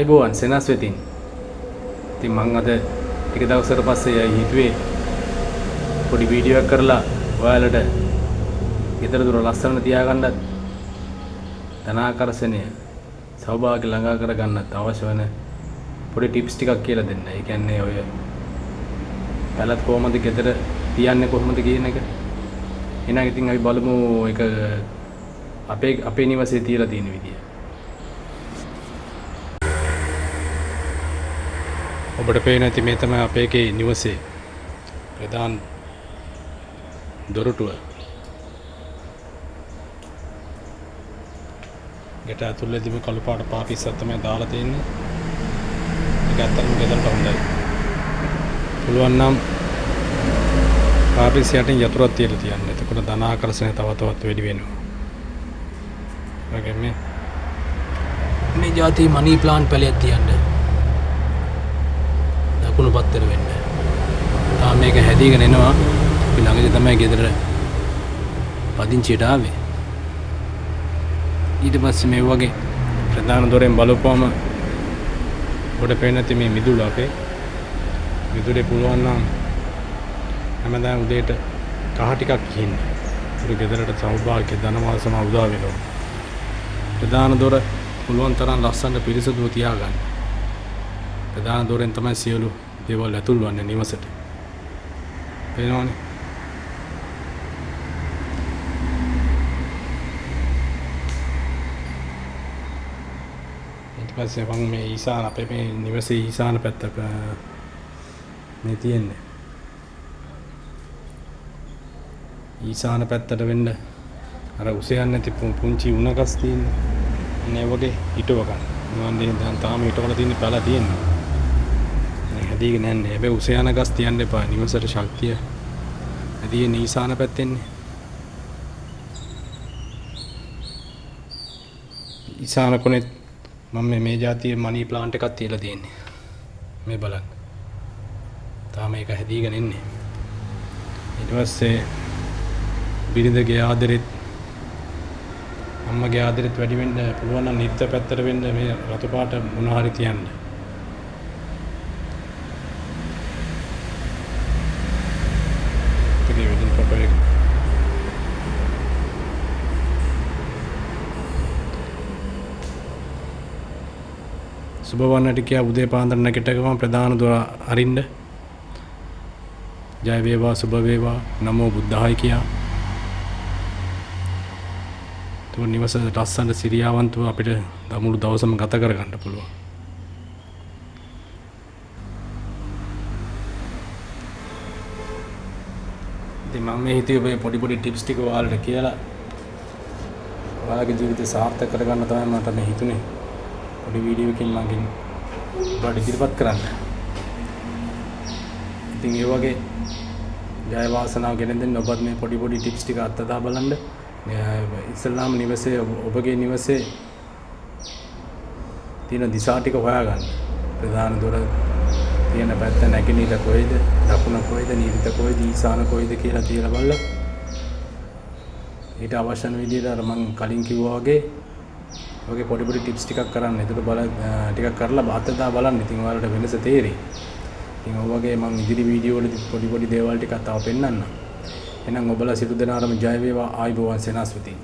ආයිබෝවන් සෙනස් වෙතින්. ඉතින් මං අද ටික දවසකට පස්සේ හිතුවේ පොඩි වීඩියෝ එකක් කරලා ඔයාලට ගෙදර දොර ලස්සන තියාගන්නත් ධනාකර්ෂණය සෞභාග්‍ය ළඟා කරගන්නත් අවශ්‍ය වෙන පොඩි ටිප්ස් ටිකක් කියලා දෙන්න. ඒ කියන්නේ ඔය පැලත් කොහොමද ගෙදර තියන්නේ කොහොමද කියන එක. එහෙනම් ඉතින් අපි බලමු ඒක අපේ නිවසේ තියලා තියෙන විදිය. ඔබට පේන ඇති මේ තමයි අපේ නිවසේ ප්‍රධාන දොරටුව. ගෙට ඇතුළේදීම කළු පාට පාපිස්සක් තමයි දාලා තියෙන්නේ. ඒක ඇත්තටම ගෙදරට හොඳයි. පුළුවන් නම් පාපිස්ස යටින් යතුරක් තියලා තියන්න. එතකොට ධන ආකර්ෂණය තව තවත් වැඩි වෙනවා. වගේ මේ જાති මනි ප්ලාන්ට් පැලයක් තියන්න. දකුණු පත්තර වෙන්න. තාම මේක හැදීගෙන එනවා. අපි ළඟදී තමයි ගෙදර පදිංචියට ආවේ. ඊට පස්සේ මේ වගේ ප්‍රධාන දොරෙන් බලපුවම ඔබට පේන ඇති මේ මිදුල අපේ. මිදුලේ පුළුවන් නම් හැමදාම උදේට කහ ටිකක් කිහින්න. ඒක ගෙදරට සෞභාග්‍ය ධනවාසම උදා වෙනවා. ප්‍රධාන දොර පුළුවන් තරම් ලස්සනට පිරිසිදුව තියාගන්න. ප්‍රධාන දොරෙන් තමයි සියලු දේවල් ඇතුල් වන්නේ නිවසට. පේනවනේ. ඊට පස්සේ මම මේ ඊසාන අපේ මේ නිවසේ ඊසාන පැත්තක මේ තියෙන්නේ. ඊසාන පැත්තට වෙන්න අර උසයන් නැති පුංචි උණකස් තියෙන්නේ. මේ වගේ හිටව ගන්න. මොනවද දැන් තාම හිටවල තියෙන පැල තියෙන්නේ. මේ හැදීගෙන යන්නේ. හැබැයි උසයන ගස් තියන්න එපා. නිවසට ශක්තිය ඇදී ඊසාන පැත්තෙන්නේ. ඊසාන කොනේ මම මේ જાතියේ මනි ප්ලාන්ට් එකක් තියලා තියෙන්නේ. මේ බලන්න. තාම මේක හැදීගෙන ඉන්නේ. ඊට පස්සේ බිරිඳගේ ආදරෙත් අම්මගේ ආදරෙත් වැඩි වෙන්න පුළුවන් නම් නිත්‍ය පැත්තට වෙන්න මේ රතු පාට මොන හරි තියන්න. ඉතින් වෙදින් ෆොටෝ එක සුබ වන්නට කියා උදේ පාන්දර නැගිට ගමන් ප්‍රධාන දොර අරින්න. ජය වේවා සුබ වේවා නමෝ බුද්ධාය කියා. तो निवास लස්සන සිරියාවන්තව අපිට මුළු දවසම ගත කරගන්න පුළුවන්. ඉතින් මම මේ හිතුවේ පොඩි ටිප්ස් ටික ඔයාලට කියලා ඔයාලගේ ජීවිතය සාර්ථක කරගන්න තමයි මට මේ හිතුනේ. පොඩි වීඩියෝ එකකින් මගෙන් ඔයාලට ඉදිරිපත් කරන්න. ඉතින් ඒ වගේ ජය වාසනාව ගෙන දෙන්න ඔබත් මේ පොඩි ටිප්ස් ටික අත්දැක බලන්න. ඉස්ලාම් නිවසේ ඔබගේ නිවසේ තියෙන දිශා ටික හොයාගන්න. ප්‍රධාන දොර තියෙන පැත්ත නැගෙනහිර කොහෙද, දකුණ කොහෙද, නීරිත කොහෙද, ඊසාන කොහෙද කියලා තියලා බලලා ඊට අවශ්‍ය විදිහට අර මම කලින් කිව්වා වගේ ඔයගේ පොඩි ටිප්ස් ටිකක් කරන්න. ඒකට ටිකක් කරලා බාතදා බලන්න. ඉතින් ඔයාලට වෙනස තේරෙයි. ඉතින් ඔය වගේ මම ඉදිරි වීඩියෝ වලදී පොඩි දේවල් ටිකක් තව පෙන්නන්නම්. එහෙනම් ඔබලා සිටු දෙනාටම ජය වේවා. ආයිබෝවන් සෙනස් වෙතින්.